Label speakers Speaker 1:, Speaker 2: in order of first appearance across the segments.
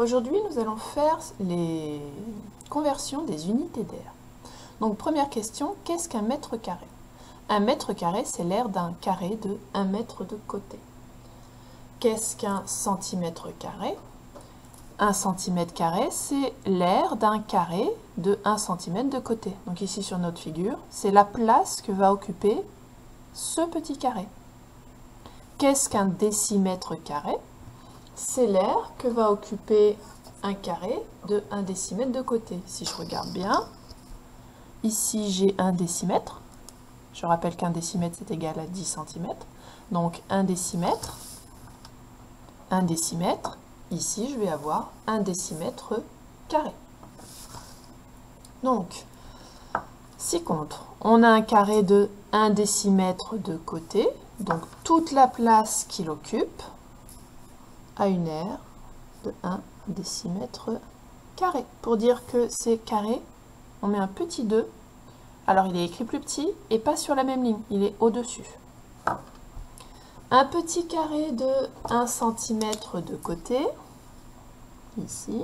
Speaker 1: Aujourd'hui, nous allons faire les conversions des unités d'air. Donc, première question, qu'est-ce qu'un mètre carré? Un mètre carré, c'est l'aire d'un carré de 1 mètre de côté. Qu'est-ce qu'un centimètre carré? Un centimètre carré, c'est l'aire d'un carré de 1 cm de côté. Donc ici sur notre figure, c'est la place que va occuper ce petit carré. Qu'est-ce qu'un décimètre carré? C'est l'aire que va occuper un carré de 1 décimètre de côté. Si je regarde bien, ici j'ai 1 décimètre. Je rappelle qu'un décimètre c'est égal à 10 cm. Donc 1 décimètre, ici je vais avoir 1 décimètre carré. Donc, si contre, on a un carré de 1 décimètre de côté, donc toute la place qu'il occupe a une aire de 1 décimètre carré. Pour dire que c'est carré, on met un petit 2. Alors il est écrit plus petit et pas sur la même ligne, il est au-dessus. Un petit carré de 1 cm de côté, ici.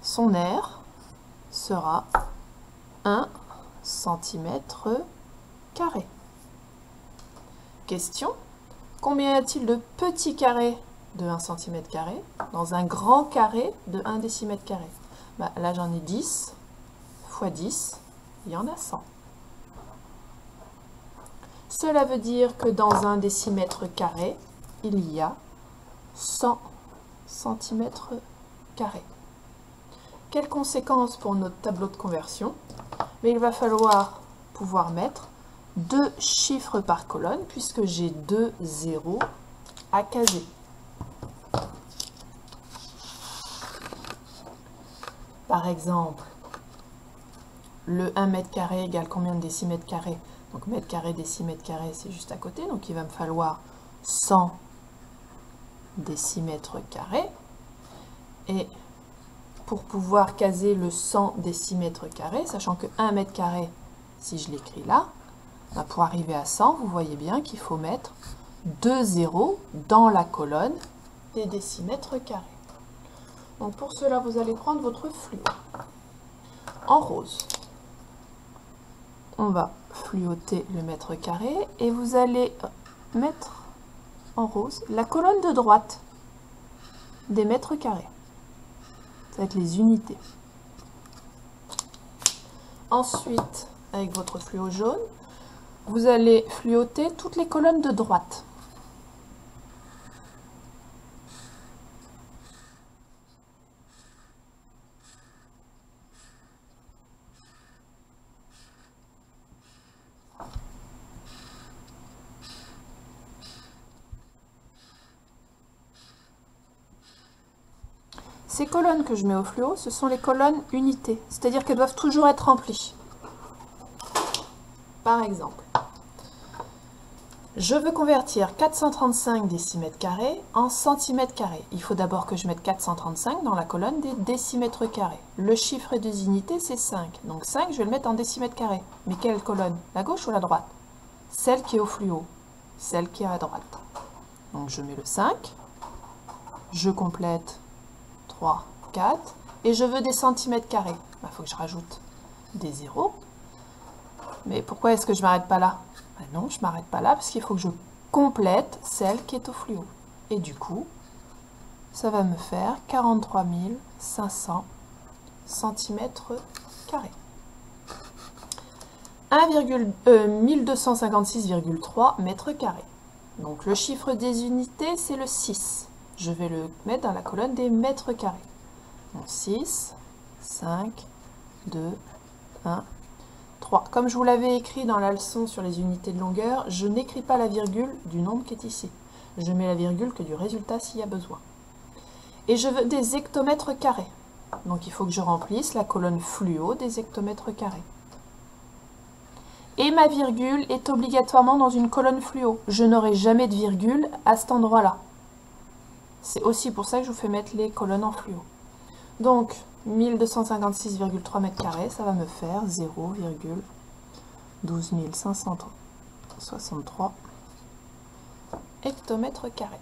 Speaker 1: Son aire sera 1 cm carré. Question, combien y a-t-il de petits carrés de 1 cm carré dans un grand carré de 1 décimètre carré? Là j'en ai 10 fois 10, il y en a 100. Cela veut dire que dans 1 décimètre carré, il y a 100 cm carrés. Quelles conséquences pour notre tableau de conversion? Mais il va falloir pouvoir mettre 2 chiffres par colonne puisque j'ai 2 zéros à caser. Par exemple, le 1 mètre carré égale combien de décimètres carrés? Donc mètre carré, décimètre carré, c'est juste à côté. Donc il va me falloir 100 décimètres carrés. Et pour pouvoir caser le 100 décimètres carrés, sachant que 1 mètre carré, si je l'écris là, pour arriver à 100, vous voyez bien qu'il faut mettre 2 zéros dans la colonne des décimètres carrés. Donc pour cela, vous allez prendre votre fluo. En rose, on va fluoter le mètre carré et vous allez mettre en rose la colonne de droite des mètres carrés. Ça va être les unités. Ensuite, avec votre fluo jaune, vous allez fluoter toutes les colonnes de droite. Ces colonnes que je mets au fluo, ce sont les colonnes unités, c'est-à-dire qu'elles doivent toujours être remplies. Par exemple, je veux convertir 435 décimètres carrés en centimètres carrés. Il faut d'abord que je mette 435 dans la colonne des décimètres carrés. Le chiffre des unités, c'est 5. Donc 5, je vais le mettre en décimètres carrés. Mais quelle colonne? La gauche ou la droite? Celle qui est au fluo, celle qui est à droite. Donc je mets le 5, je complète 3, 4, et je veux des centimètres carrés. Il faut que je rajoute des zéros. Mais pourquoi est-ce que je ne m'arrête pas là? Non, je ne m'arrête pas là parce qu'il faut que je complète celle qui est au fluo. Et du coup, ça va me faire 43 500 centimètres carrés. 1256,3 mètres carrés. Donc le chiffre des unités, c'est le 6. Je vais le mettre dans la colonne des mètres carrés. Donc 6, 5, 2, 1, 3. Comme je vous l'avais écrit dans la leçon sur les unités de longueur, je n'écris pas la virgule du nombre qui est ici. Je mets la virgule que du résultat s'il y a besoin. Et je veux des hectomètres carrés. Donc il faut que je remplisse la colonne fluo des hectomètres carrés. Et ma virgule est obligatoirement dans une colonne fluo. Je n'aurai jamais de virgule à cet endroit-là. C'est aussi pour ça que je vous fais mettre les colonnes en fluo. Donc, 1256,3 mètres carrés, ça va me faire 0,12 563 hectomètre carré.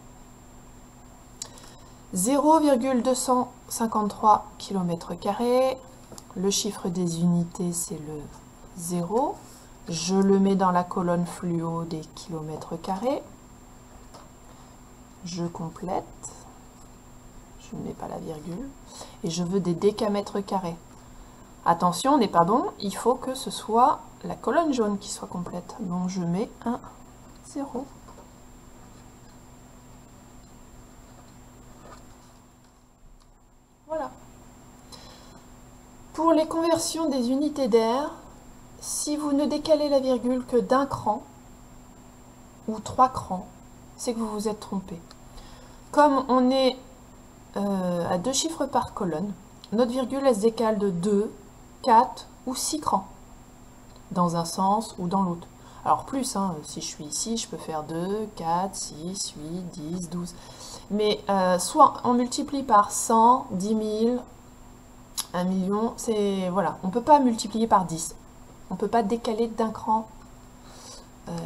Speaker 1: 0,253 km². Le chiffre des unités, c'est le 0. Je le mets dans la colonne fluo des km². Je complète. Je ne mets pas la virgule. Et je veux des décamètres². Attention, on n'est pas bon. Il faut que ce soit la colonne jaune qui soit complète. Donc je mets un 0. Voilà. Pour les conversions des unités d'air, si vous ne décalez la virgule que d'un cran ou 3 crans, c'est que vous vous êtes trompé. Comme on est à 2 chiffres par colonne, notre virgule elle se décale de 2, 4 ou 6 crans, dans un sens ou dans l'autre. Alors plus, hein, si je suis ici, je peux faire 2, 4, 6, 8, 10, 12. Mais soit on multiplie par 100, 10 000, 1 million, c'est voilà, on ne peut pas multiplier par 10. On ne peut pas décaler d'un cran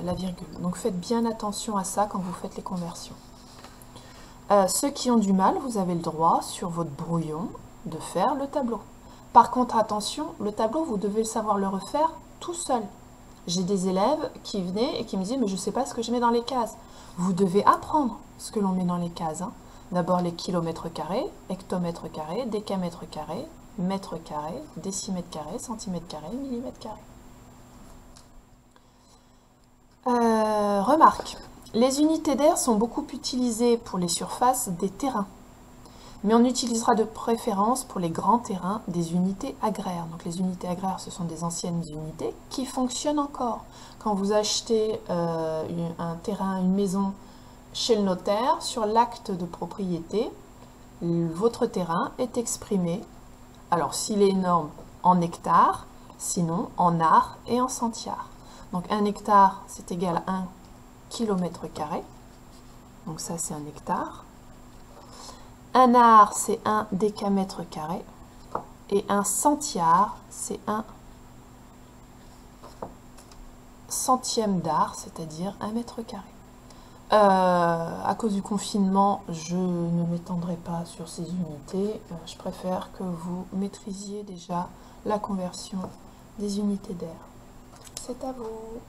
Speaker 1: la virgule. Donc faites bien attention à ça quand vous faites les conversions. Ceux qui ont du mal, vous avez le droit sur votre brouillon de faire le tableau. Par contre, attention, le tableau, vous devez savoir le refaire tout seul. J'ai des élèves qui venaient et qui me disaient « mais je ne sais pas ce que je mets dans les cases ». Vous devez apprendre ce que l'on met dans les cases. Hein. D'abord les kilomètres², hectomètres², décamètres², mètres², décimètres², centimètres², millimètres². Remarque, les unités d'air sont beaucoup utilisées pour les surfaces des terrains, mais on utilisera de préférence pour les grands terrains des unités agraires. Donc les unités agraires, ce sont des anciennes unités qui fonctionnent encore. Quand vous achetez un terrain, une maison chez le notaire, sur l'acte de propriété, votre terrain est exprimé, alors s'il est énorme, en hectares, sinon en arts et en centiares. Donc 1 hectare, c'est égal à 1 km². Donc ça, c'est un hectare. Un art, c'est 1 décamètre². Et un centiare, c'est 1 centième d'art, c'est-à-dire 1 mètre². À cause du confinement, je ne m'étendrai pas sur ces unités. Je préfère que vous maîtrisiez déjà la conversion des unités d'air. C'est à vous.